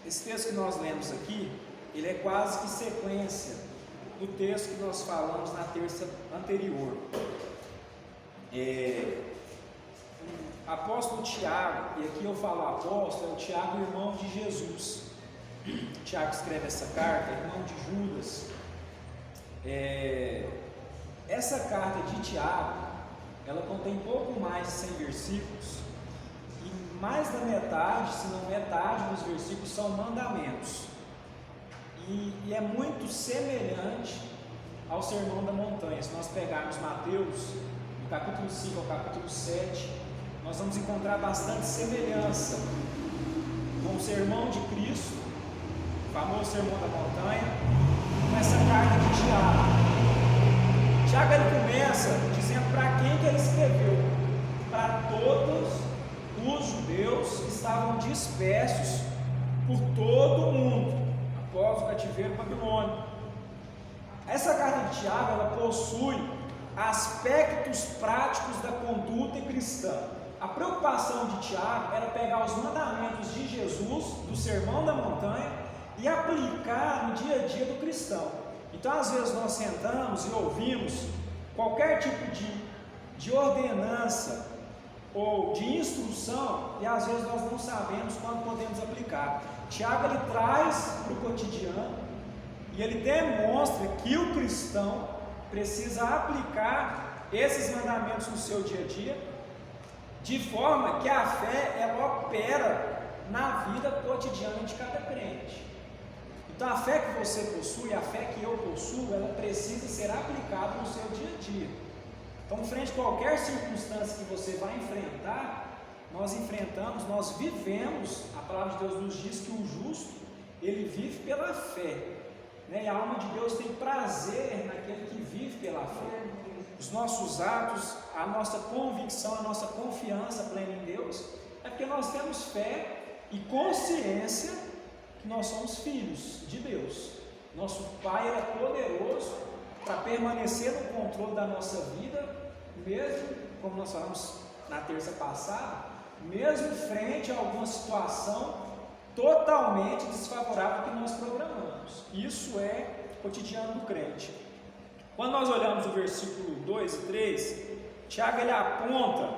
Esse texto que nós lemos aqui, ele é quase que sequência do texto que nós falamos na terça anterior. Apóstolo Tiago, e aqui eu falo apóstolo, é o Tiago, irmão de Jesus. Tiago escreve essa carta, irmão de Judas. Essa carta de Tiago, ela contém pouco mais de 100 versículos, e mais da metade, se não metade dos versículos são mandamentos, e é muito semelhante ao Sermão da Montanha. Se nós pegarmos Mateus, do capítulo 5 ao capítulo 7, nós vamos encontrar bastante semelhança com o sermão de Cristo, o famoso Sermão da Montanha, com essa carta de Tiago. Tiago, ele começa dizendo para quem que ele escreveu: para todos os judeus que estavam dispersos por todo o mundo após o cativeiro babilônico. Essa carta de Tiago, ela possui aspectos práticos da conduta cristã. A preocupação de Tiago era pegar os mandamentos de Jesus, do Sermão da Montanha, e aplicar no dia a dia do cristão. Então, às vezes, nós sentamos e ouvimos qualquer tipo de ordenança ou de instrução, e às vezes nós não sabemos quando podemos aplicar. Tiago, ele traz para o cotidiano e ele demonstra que o cristão precisa aplicar esses mandamentos no seu dia a dia, de forma que a fé, ela opera na vida cotidiana de cada crente. Então, a fé que você possui, a fé que eu possuo, ela precisa ser aplicada no seu dia a dia. Então, frente a qualquer circunstância que você vai enfrentar, nós vivemos. A palavra de Deus nos diz que o justo, ele vive pela fé, né? E a alma de Deus tem prazer naquele que vive pela fé. Os nossos atos, a nossa convicção, a nossa confiança plena em Deus, é porque nós temos fé e consciência que nós somos filhos de Deus. Nosso Pai é poderoso para permanecer no controle da nossa vida, mesmo, como nós falamos na terça passada, mesmo frente a alguma situação totalmente desfavorável que nós programamos. Isso é cotidiano do crente. Quando nós olhamos o versículo 2 e 3, Tiago, ele aponta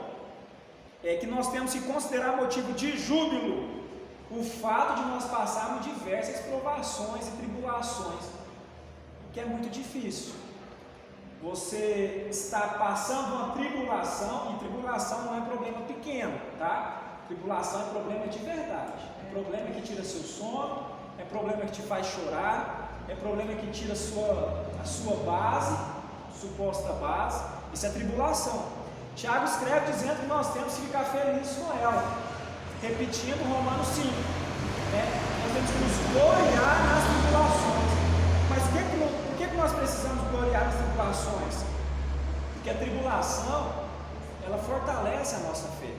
que nós temos que considerar motivo de júbilo o fato de nós passarmos diversas provações e tribulações, que é muito difícil. Você está passando uma tribulação, e tribulação não é problema pequeno, tá? Tribulação é problema de verdade, é problema que tira seu sono, é problema que te faz chorar, é problema que tira a sua base, suposta base. Isso é tribulação. Tiago escreve dizendo que nós temos que ficar felizes com ela, repetindo Romanos 5, né? Nós temos que nos gloriar nas tribulações. Mas por que nós precisamos gloriar nas tribulações? Porque a tribulação, ela fortalece a nossa fé.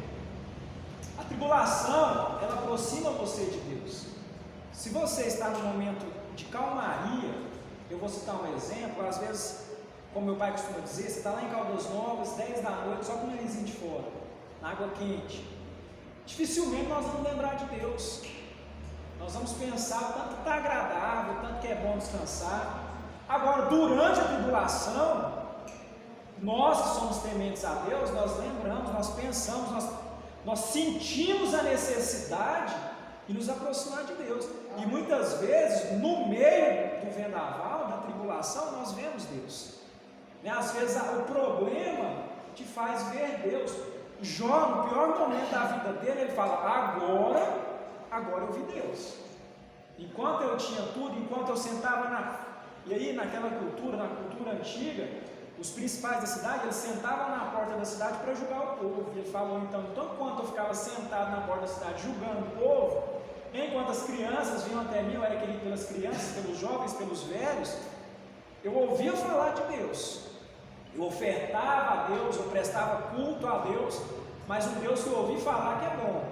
A tribulação, ela aproxima você de Deus. Se você está num momento de calmaria, eu vou citar um exemplo. Às vezes, como meu pai costuma dizer, você está lá em Caldas Novas, 10 da noite, só com o narizinho de fora, na água quente. Dificilmente nós vamos lembrar de Deus. Nós vamos pensar o tanto que está agradável, o tanto que é bom descansar. Agora, durante a tribulação, nós que somos tementes a Deus, nós lembramos, nós pensamos, nós sentimos a necessidade de nos aproximar de Deus. E muitas vezes, no meio do vendaval, da tribulação, nós vemos Deus. Às vezes o problema te faz ver Deus. Jó, no pior momento da vida dele, ele fala: agora eu vi Deus. Enquanto eu tinha tudo, enquanto eu sentava E aí naquela cultura, na cultura antiga, os principais da cidade, eles sentavam na porta da cidade para julgar o povo. E ele falou: então quanto eu ficava sentado na porta da cidade julgando o povo, enquanto as crianças vinham até mim, eu era querido pelas crianças, pelos jovens, pelos velhos, eu ouvia falar de Deus, eu ofertava a Deus, eu prestava culto a Deus, mas um Deus que eu ouvi falar que é bom.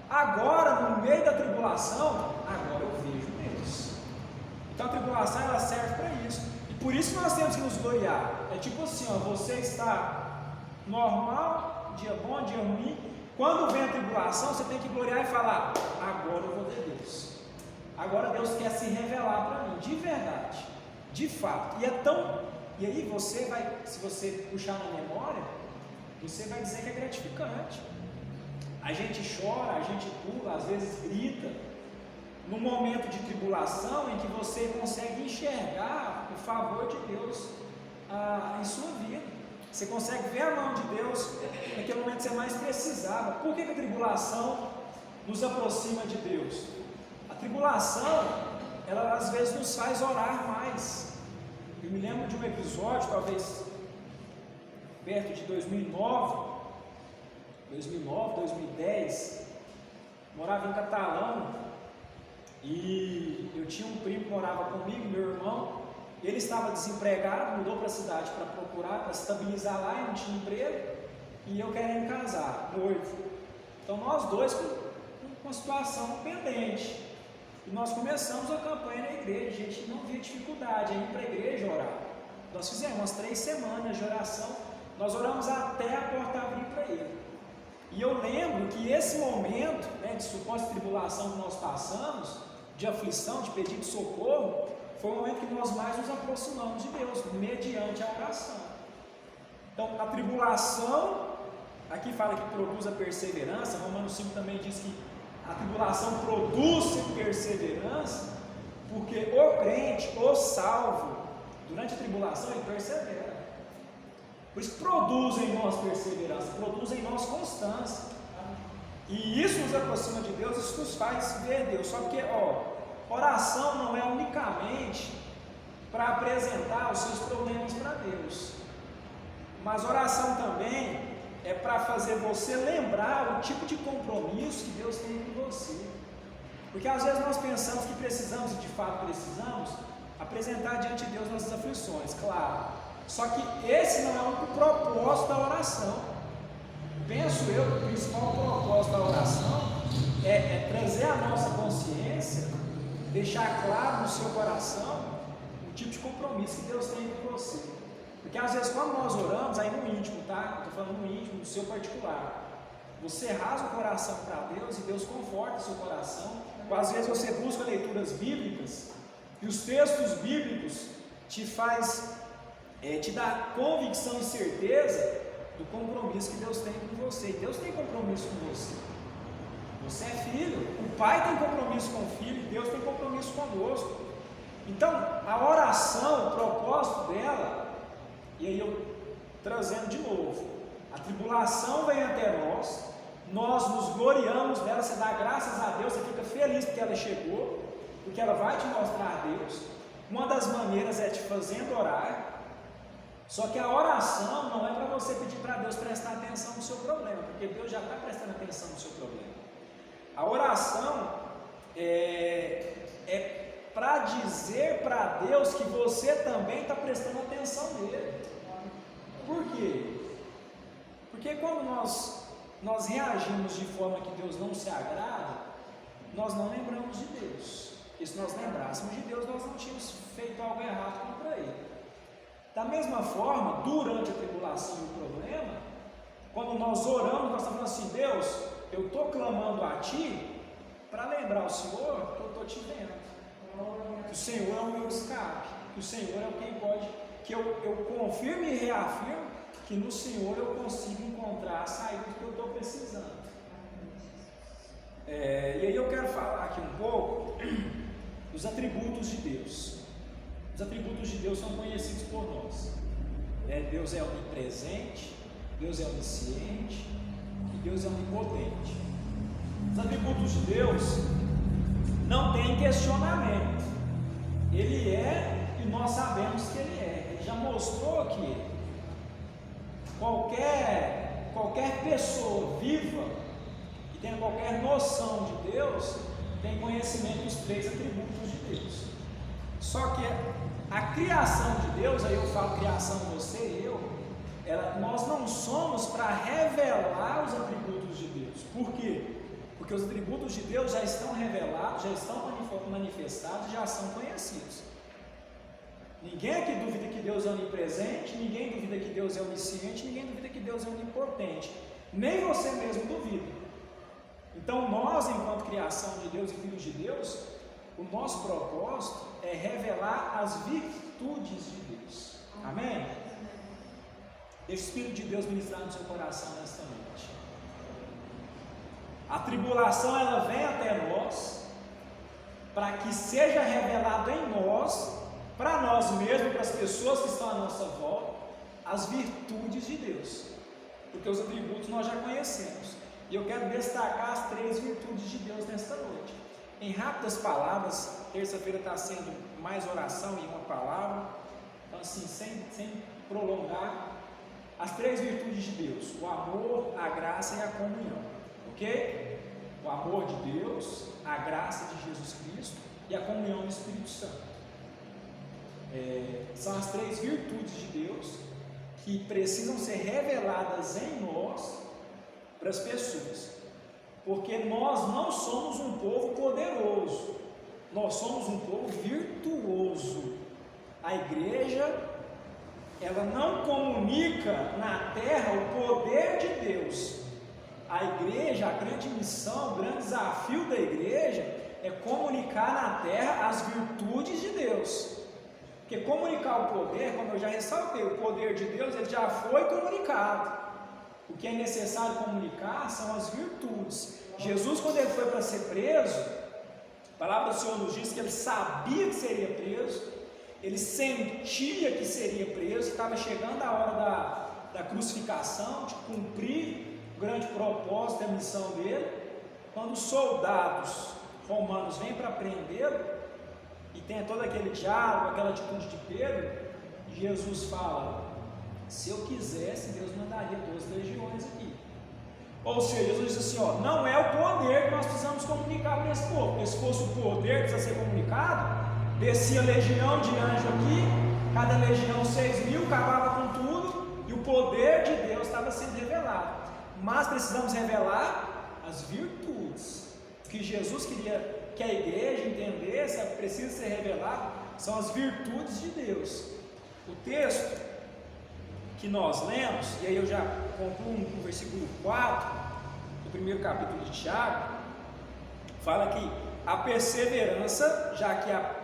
Agora, no meio da tribulação, agora eu vejo Deus. Então a tribulação, ela serve para isso, e por isso nós temos que nos gloriar. É tipo assim, ó, você está normal, dia bom, dia ruim, Quando vem a tribulação, você tem que gloriar e falar: agora eu vou ver Deus. Agora Deus quer se revelar para mim, de verdade, de fato. E aí você vai, se você puxar na memória, você vai dizer que é gratificante. A gente chora, a gente pula, às vezes grita, num momento de tribulação em que você consegue enxergar o favor de Deus em sua vida. Você consegue ver a mão de Deus naquele momento que você mais precisava. Por que a tribulação nos aproxima de Deus? A tribulação, ela às vezes nos faz orar mais. Eu me lembro de um episódio, talvez perto de 2009, 2010, morava em Catalão, e eu tinha um primo que morava comigo, meu irmão. Ele estava desempregado, mudou para a cidade para procurar, para estabilizar lá, e não tinha emprego, e eu querendo casar, noivo. Então nós dois com uma situação pendente, e nós começamos a campanha na igreja. A gente não via dificuldade em ir para a igreja orar. Nós fizemos umas 3 semanas de oração, nós oramos até a porta abrir para ele. E eu lembro que esse momento, né, de suposta tribulação que nós passamos, de aflição, de pedido de socorro, foi o momento que nós mais nos aproximamos de Deus, mediante a oração. Então, a tribulação, aqui fala que produz a perseverança. Romanos 5 também diz que a tribulação produz perseverança, porque o crente, o salvo, durante a tribulação ele persevera. Por isso produz em nós perseverança, produz em nós constância. E isso nos aproxima de Deus, isso nos faz ver Deus. Só que, oração não é unicamente para apresentar os seus problemas para Deus, mas oração também é para fazer você lembrar o tipo de compromisso que Deus tem com você. Porque às vezes nós pensamos que precisamos, e de fato precisamos, apresentar diante de Deus nossas aflições, claro. Só que esse não é o propósito da oração. Penso eu que o principal propósito da oração é trazer à nossa consciência, deixar claro no seu coração o tipo de compromisso que Deus tem com você. Porque às vezes quando nós oramos, aí no íntimo, tá? Estou falando no íntimo, no seu particular, você rasga o coração para Deus e Deus conforta o seu coração. Às vezes você busca leituras bíblicas e os textos bíblicos te dá convicção e certeza do compromisso que Deus tem com você. E Deus tem compromisso com você. Você é filho, o pai tem compromisso com o filho, e Deus tem compromisso conosco. Então, a oração, o propósito dela, e aí eu trazendo de novo, a tribulação vem até nós nos gloriamos dela, você dá graças a Deus, você fica feliz porque ela chegou, porque ela vai te mostrar a Deus. Uma das maneiras é te fazendo orar. Só que a oração não é para você pedir para Deus prestar atenção no seu problema, porque Deus já está prestando atenção no seu problema. A oração é para dizer para Deus que você também está prestando atenção nele. Por quê? Porque quando nós reagimos de forma que Deus não se agrada, nós não lembramos de Deus. E se nós lembrássemos de Deus, nós não tínhamos feito algo errado contra Ele. Da mesma forma, durante a tribulação e o problema, quando nós oramos, nós estamos falando assim: Deus, eu estou clamando a Ti para lembrar o Senhor que eu estou te vendo, que o Senhor é o meu escape, que o Senhor é quem pode, que eu confirme e reafirmo que no Senhor eu consigo encontrar a saída que eu estou precisando. E aí eu quero falar aqui um pouco dos atributos de Deus. Os atributos de Deus são conhecidos por nós. Deus é onipresente, Deus é onisciente e Deus é onipotente. Os atributos de Deus não tem questionamento. Ele é e nós sabemos que Ele é. Ele já mostrou que Ele é. Qualquer pessoa viva que tenha qualquer noção de Deus tem conhecimento dos 3 atributos de Deus. Só que a criação de Deus, aí eu falo criação você e eu, nós não somos para revelar os atributos de Deus. Por quê? Porque os atributos de Deus já estão revelados, já estão manifestados, já são conhecidos. Ninguém aqui duvida que Deus é onipresente, ninguém duvida que Deus é onisciente, ninguém duvida que Deus é onipotente. nem você mesmo duvida. Então nós, enquanto criação de Deus e filhos de Deus, o nosso propósito é revelar as virtudes de Deus. Amém? Deixa o Espírito de Deus ministrar no seu coração nesta noite. A tribulação, ela vem até nós para que seja revelado em nós, para nós mesmos, para as pessoas que estão à nossa volta, as virtudes de Deus, porque os atributos nós já conhecemos, e eu quero destacar as 3 virtudes de Deus nesta noite. Em rápidas palavras, terça-feira está sendo mais oração e uma palavra, então assim, sem prolongar, as 3 virtudes de Deus: o amor, a graça e a comunhão, ok? O amor de Deus, a graça de Jesus Cristo e a comunhão do Espírito Santo. São as 3 virtudes de Deus que precisam ser reveladas em nós para as pessoas, porque nós não somos um povo poderoso, nós somos um povo virtuoso. A igreja, ela não comunica na terra o poder de Deus. A igreja, a grande missão, o grande desafio da igreja é comunicar na terra as virtudes de Deus. Porque comunicar o poder, como eu já ressaltei, o poder de Deus, ele já foi comunicado. O que é necessário comunicar são as virtudes. Jesus, quando ele foi para ser preso, a palavra do Senhor nos diz que ele sabia que seria preso, ele sentia que seria preso, estava chegando a hora da crucificação, de cumprir o grande propósito da missão dele. Quando os soldados romanos vêm para prendê-lo, e tem todo aquele diálogo, aquela atitude de Pedro, Jesus fala: se eu quisesse, Deus mandaria 2 legiões aqui. Ou seja, Jesus disse assim: não é o poder que nós precisamos comunicar para esse povo, porque se fosse o poder que precisa ser comunicado, descia legião de anjo aqui, cada legião 6.000, acabava com tudo, e o poder de Deus estava sendo revelado. Mas precisamos revelar as virtudes. O que Jesus queria que a igreja entendesse, precisa ser revelado, são as virtudes de Deus. O texto que nós lemos, e aí eu já concluo no versículo 4 do primeiro capítulo de Tiago, fala que a perseverança, já que a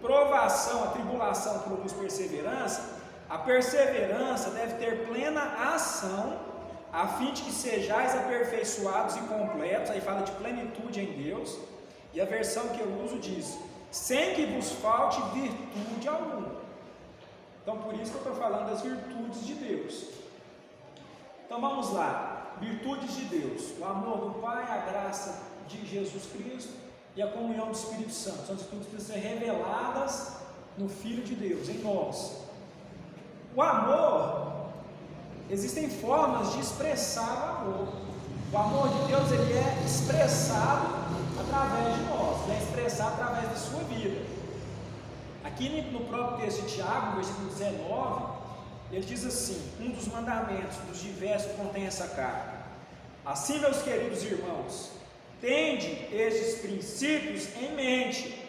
provação, a tribulação produz perseverança, a perseverança deve ter plena ação, a fim de que sejais aperfeiçoados e completos. Aí fala de plenitude em Deus, e a versão que eu uso diz: sem que vos falte virtude alguma. Então por isso que eu estou falando das virtudes de Deus. Então vamos lá, virtudes de Deus: o amor do Pai, a graça de Jesus Cristo e a comunhão do Espírito Santo. São as virtudes que precisam ser reveladas no Filho de Deus, em nós. O amor, existem formas de expressar o amor. O amor de Deus, ele é expressado através de nós, ele é expressado através da sua vida. Aqui no próprio texto de Tiago, no versículo 19, ele diz assim: um dos mandamentos, dos diversos que contém essa carta: assim, meus queridos irmãos, tende estes princípios em mente.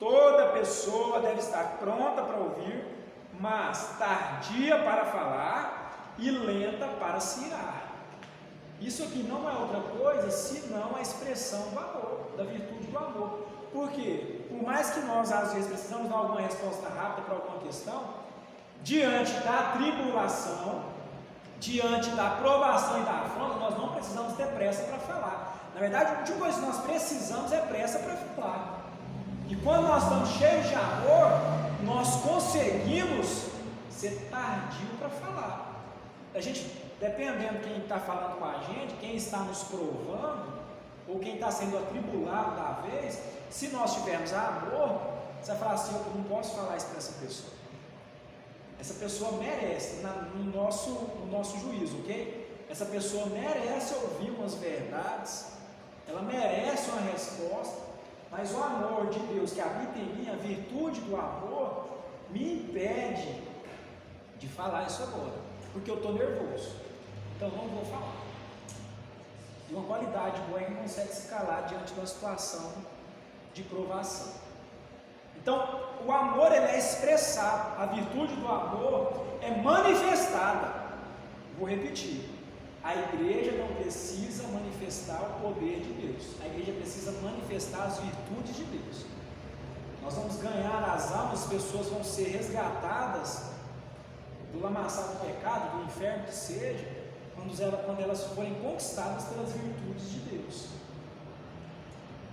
Toda pessoa deve estar pronta para ouvir, mas tardia para falar e lenta para se irar. Isso aqui não é outra coisa senão a expressão do amor, da virtude do amor. Por quê? Por mais que nós às vezes precisamos dar alguma resposta rápida para alguma questão, diante da tribulação, diante da provação e da afronta, nós não precisamos ter pressa para falar. Na verdade, a única coisa que nós precisamos é pressa para falar. E quando nós estamos cheios de amor, nós conseguimos ser tardio para falar. A gente, dependendo de quem está falando com a gente, quem está nos provando, ou quem está sendo atribulado da vez, se nós tivermos amor, você vai falar assim: eu não posso falar isso para essa pessoa. Essa pessoa merece, no nosso juízo, ok? Essa pessoa merece ouvir umas verdades, ela merece uma resposta, mas o amor de Deus que habita em mim, a virtude do amor, me impede de falar isso agora, porque eu estou nervoso, então não vou falar. E uma qualidade boa é que consegue se calar diante de uma situação de provação. Então, o amor, ele é expressado, a virtude do amor é manifestada. Vou repetir: A igreja não precisa manifestar o poder de Deus, a igreja precisa manifestar as virtudes de Deus. Nós vamos ganhar as almas, as pessoas vão ser resgatadas do lamaçal do pecado, do inferno que seja, quando elas forem conquistadas pelas virtudes de Deus.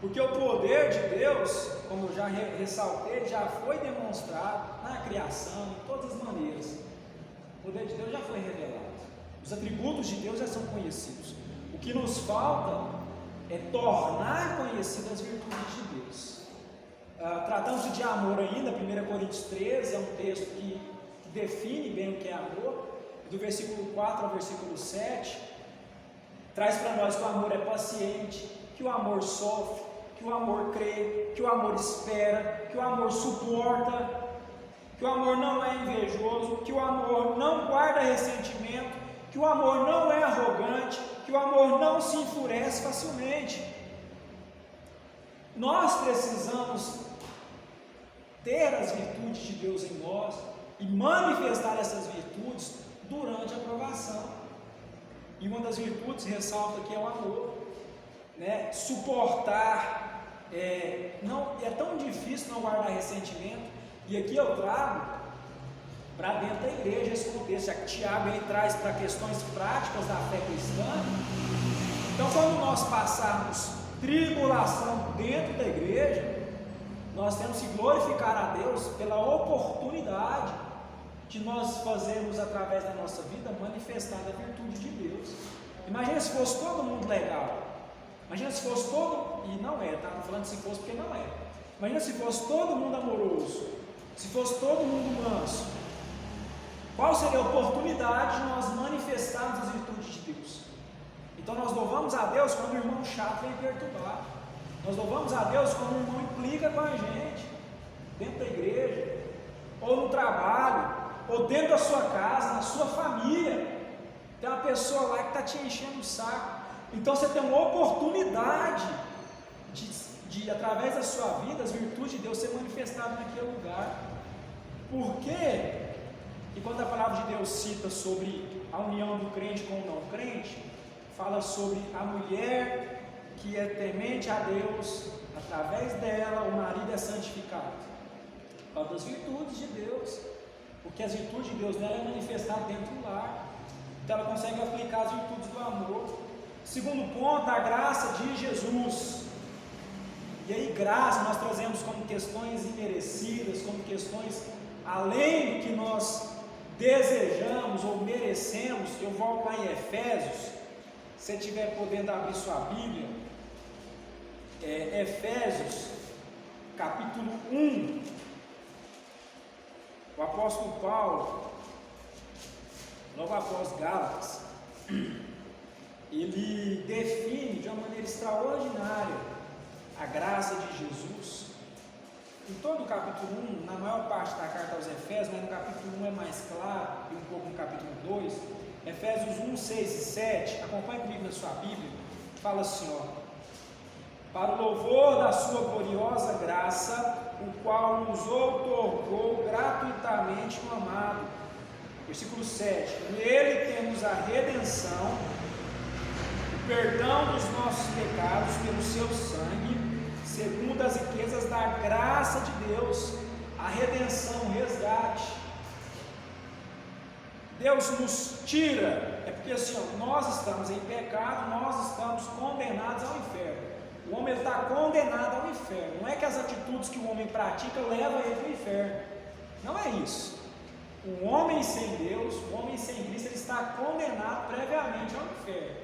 Porque o poder de Deus, como eu já ressaltei, já foi demonstrado na criação, de todas as maneiras. O poder de Deus já foi revelado. Os atributos de Deus já são conhecidos. O que nos falta é tornar conhecidas as virtudes de Deus. Tratando-se de amor ainda, 1 Coríntios 13 é um texto que define bem o que é amor. Do versículo 4 ao versículo 7, traz para nós que o amor é paciente, que o amor sofre, que o amor crê, que o amor espera, que o amor suporta, que o amor não é invejoso, que o amor não guarda ressentimento, que o amor não é arrogante, que o amor não se enfurece facilmente. Nós precisamos ter as virtudes de Deus em nós e manifestar essas virtudes durante a provação. E uma das virtudes, ressalta que é o amor, né? Suportar, não é tão difícil não guardar ressentimento. E aqui eu trago para dentro da igreja esse contexto, já que Tiago ele traz para questões práticas da fé cristã. Então, quando nós passarmos tribulação dentro da igreja, nós temos que glorificar a Deus pela oportunidade de nós fazermos através da nossa vida manifestar a virtude de Deus. Imagina se fosse todo mundo legal, imagina se fosse todo, e não é, tá? Não falando se fosse porque não é, imagina se fosse todo mundo amoroso, se fosse todo mundo manso, qual seria a oportunidade de nós manifestarmos as virtudes de Deus? Então nós louvamos a Deus quando o irmão chato vem perturbar, nós louvamos a Deus quando o irmão implica com a gente, dentro da igreja, ou no trabalho, ou dentro da sua casa, na sua família, tem uma pessoa lá que está te enchendo o saco. Então você tem uma oportunidade de através da sua vida, as virtudes de Deus ser manifestadas naquele lugar. Por quê? E quando a palavra de Deus cita sobre a união do crente com o não crente, fala sobre a mulher que é temente a Deus, através dela o marido é santificado. Fala das virtudes de Deus, porque as virtudes de Deus nela é manifestada dentro do lar, então ela consegue aplicar as virtudes do amor. Segundo ponto, a graça de Jesus. E aí graça nós trazemos como questões imerecidas, como questões além do que nós desejamos ou merecemos. Eu volto lá em Efésios, se você estiver podendo abrir sua Bíblia, Efésios capítulo 1, o apóstolo Paulo, logo após Gálatas, ele define de uma maneira extraordinária a graça de Jesus. Em todo o capítulo 1, na maior parte da carta aos Efésios, mas no capítulo 1 é mais claro, e um pouco no capítulo 2, Efésios 1, 6 e 7, acompanhe comigo na sua Bíblia, fala assim, ó: para o louvor da sua gloriosa graça, o qual nos outorgou gratuitamente no amado. Versículo 7, nele temos a redenção, o perdão dos nossos pecados pelo seu sangue, segundo as riquezas da graça de Deus, a redenção, o resgate. Deus nos tira, é porque assim, ó, nós estamos em pecado, nós estamos condenados ao inferno. O homem está condenado ao inferno. Não é que as atitudes que o homem pratica levam ele para o inferno. Não é isso. O homem sem Deus, o homem sem Cristo, ele está condenado previamente ao inferno.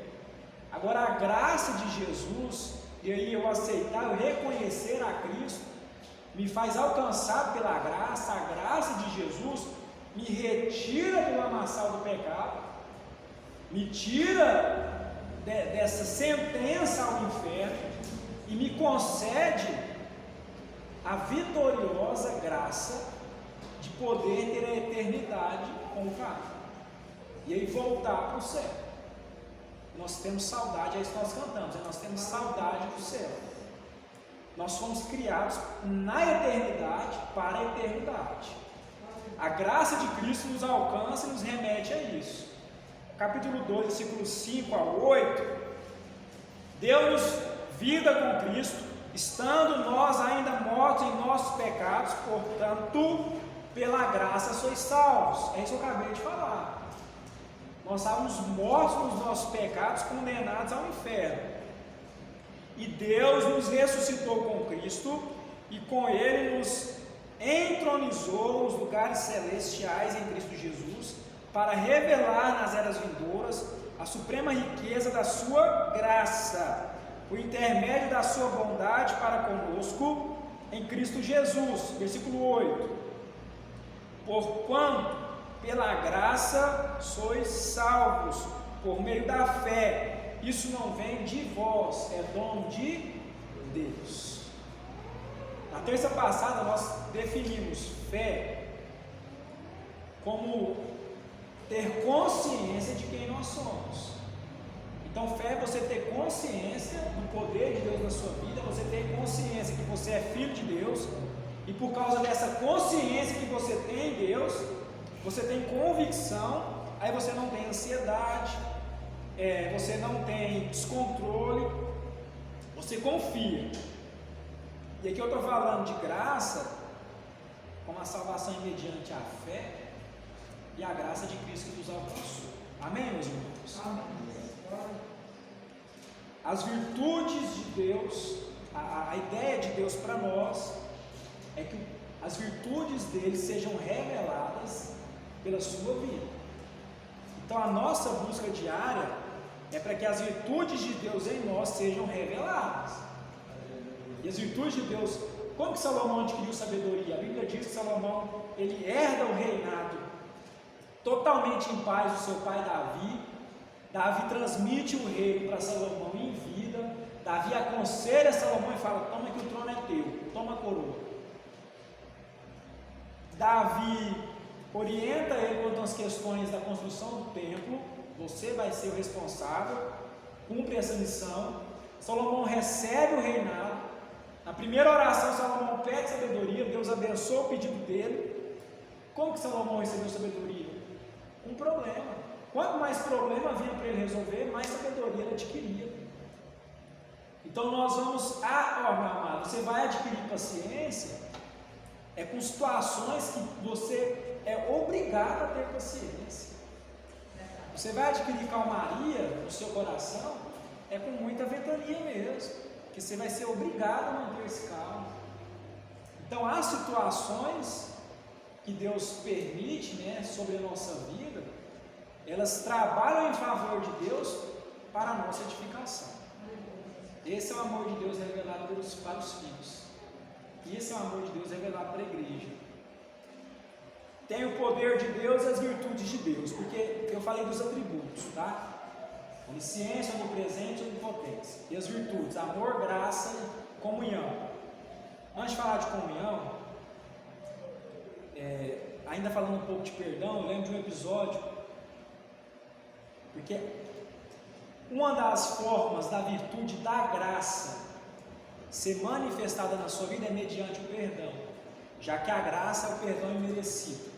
Agora a graça de Jesus, e aí eu aceitar, eu reconhecer a Cristo, me faz alcançado pela graça. A graça de Jesus me retira do lamaçal do pecado, me tira dessa sentença ao inferno e me concede a vitoriosa graça de poder ter a eternidade com o Pai e aí voltar para o céu. Nós temos saudade, é isso que nós cantamos, nós temos saudade do céu. Nós fomos criados na eternidade para a eternidade. A graça de Cristo nos alcança e nos remete a isso. capítulo 2, versículos 5 a 8, deu-nos vida com Cristo, estando nós ainda mortos em nossos pecados, portanto, pela graça sois salvos. É isso que eu acabei de falar. Nós estávamos mortos nos nossos pecados, condenados ao inferno. E Deus nos ressuscitou com Cristo, e com Ele nos entronizou nos lugares celestiais em Cristo Jesus, para revelar nas eras vindouras a suprema riqueza da sua graça, por intermédio da sua bondade para conosco em Cristo Jesus. Versículo 8: porquanto pela graça sois salvos, por meio da fé. Isso não vem de vós, é dom de Deus. Na terça passada nós definimos fé como ter consciência de quem nós somos. Então fé é você ter consciência do poder de Deus na sua vida, você ter consciência que você é filho de Deus, e por causa dessa consciência que você tem em Deus, você tem convicção, aí você não tem ansiedade, você não tem descontrole, você confia. E aqui eu estou falando de graça, como a salvação é mediante a fé e a graça de Cristo que nos alcançou. Amém, meus irmãos? Amém. As virtudes de Deus, a ideia de Deus para nós é que as virtudes dele sejam reveladas pela sua vida. Então a nossa busca diária é para que as virtudes de Deus em nós sejam reveladas. E as virtudes de Deus, como que Salomão adquiriu sabedoria? A Bíblia diz que Salomão, ele herda o reinado totalmente em paz do seu pai Davi. Davi transmite o reino para Salomão em vida. Davi aconselha Salomão e fala: toma que o trono é teu, toma a coroa. Davi orienta ele quanto às questões da construção do templo. Você vai ser o responsável, cumpre essa missão. Salomão recebe o reinado. Na primeira oração, Salomão pede sabedoria, Deus abençoa o pedido dele. Como que Salomão recebeu sabedoria? Um problema. Quanto mais problema vinha para ele resolver, mais sabedoria ele adquiria. Então nós vamos, meu amado, você vai adquirir paciência com situações que você é obrigado a ter paciência. Você vai adquirir calmaria no seu coração com muita ventania mesmo, que você vai ser obrigado a manter esse calmo. Então há situações que Deus permite, sobre a nossa vida, elas trabalham em favor de Deus para a nossa edificação. Esse é o amor de Deus revelado para os filhos. E esse é o amor de Deus revelado para a igreja. Tem o poder de Deus e as virtudes de Deus, porque eu falei dos atributos, tá? Onisciência, onipresente e onipotência. E as virtudes, amor, graça e comunhão. Antes de falar de comunhão, ainda falando um pouco de perdão, eu lembro de um episódio, porque uma das formas da virtude da graça ser manifestada na sua vida é mediante o perdão, já que a graça é o perdão imerecido.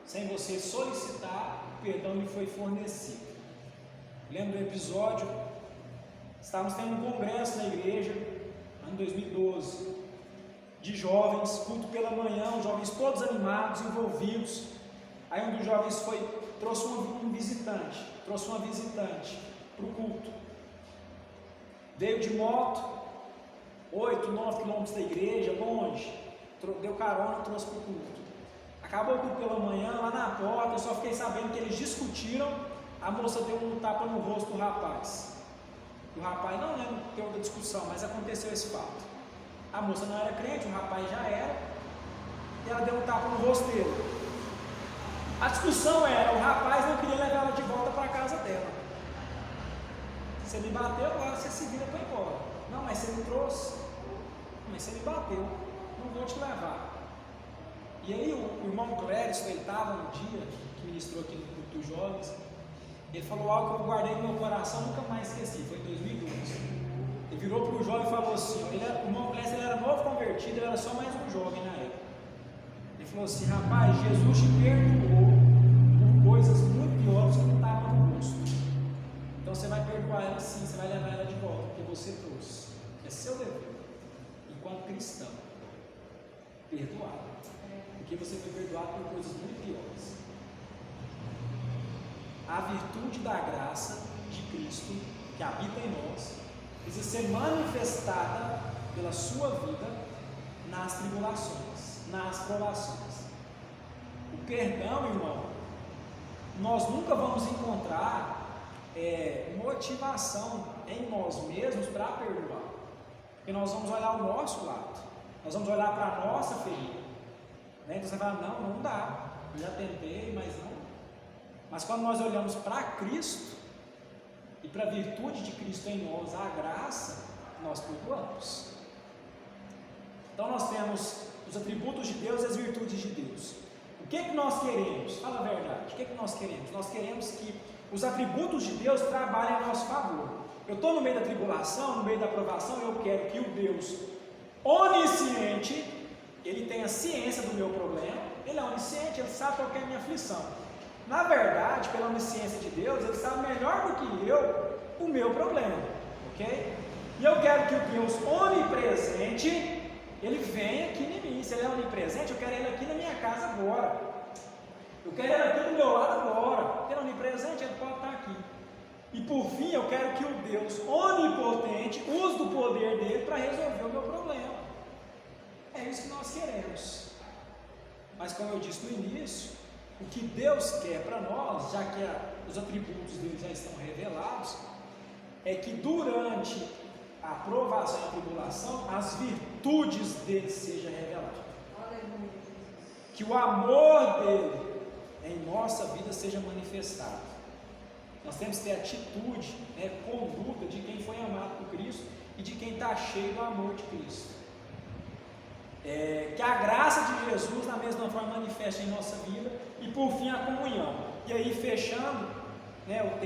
Sem você solicitar, o perdão lhe foi fornecido. Lembro do episódio, estávamos tendo um congresso na igreja, ano 2012, de jovens, culto pela manhã, os jovens todos animados, envolvidos. Aí um dos jovens trouxe uma visitante para o culto. Veio de moto, 8, 9 quilômetros da igreja, longe, deu carona, trouxe para o culto. Acabou o culto pela manhã, lá na porta, eu só fiquei sabendo que eles discutiram. A moça deu um tapa no rosto do rapaz. O rapaz, não lembro que houve discussão, mas aconteceu esse fato. A moça não era crente, o rapaz já era, e ela deu um tapa no rosto dele. A discussão era, o rapaz não queria levar ela de volta para a casa dela. Você me bateu, agora você se vira para ir embora. Não, mas você me trouxe. Mas você me bateu, não vou te levar. E aí o irmão Clériston, ele estava no dia que ministrou aqui no culto dos jovens, ele falou algo que eu guardei no meu coração, nunca mais esqueci, foi em 2012. Ele virou para o jovem e falou assim, o irmão Clériston era novo convertido, ele era só mais um jovem na época. Ele falou assim, rapaz, Jesus te perdoou por coisas muito piores que não estavam no bolso. Então você vai perdoar ela sim, você vai levar ela de volta, porque você trouxe. É seu dever, enquanto cristão, perdoar. Porque você foi perdoado por coisas muito piores. A virtude da graça de Cristo, que habita em nós, precisa ser manifestada pela sua vida nas tribulações, nas provações. O perdão, irmão, nós nunca vamos encontrar motivação em nós mesmos para perdoar, porque nós vamos olhar o nosso lado, nós vamos olhar para a nossa ferida, né? Então você vai falar, não dá, eu já tentei, mas não. Mas quando nós olhamos para Cristo e para a virtude de Cristo em nós, a graça, nós perdoamos. Então nós temos os atributos de Deus e as virtudes de Deus. O que nós queremos? Fala a verdade, o que nós queremos? Nós queremos que os atributos de Deus trabalhem a nosso favor. Eu estou no meio da tribulação, no meio da provação, eu quero que o Deus onisciente, ele tenha ciência do meu problema, ele é onisciente, ele sabe qual que é a minha aflição. Na verdade, pela onisciência de Deus, ele sabe melhor do que eu o meu problema, ok? E eu quero que o Deus onipresente, ele venha aqui em mim. Se ele é onipresente, eu quero ele aqui na minha casa agora. Eu quero ele aqui do meu lado agora. Porque ele é onipresente, ele pode estar aqui. E por fim, eu quero que o Deus onipotente use do poder dele para resolver o meu problema. É isso que nós queremos. Mas como eu disse no início, o que Deus quer para nós, já que os atributos dele já estão revelados, é que durante a provação e a tribulação, as virtudes dele sejam reveladas. Que o amor dele em nossa vida seja manifestado. Nós temos que ter atitude, conduta de quem foi amado por Cristo e de quem está cheio do amor de Cristo. Que a graça de Jesus da mesma forma manifeste em nossa vida, e por fim a comunhão. E aí, fechando o tempo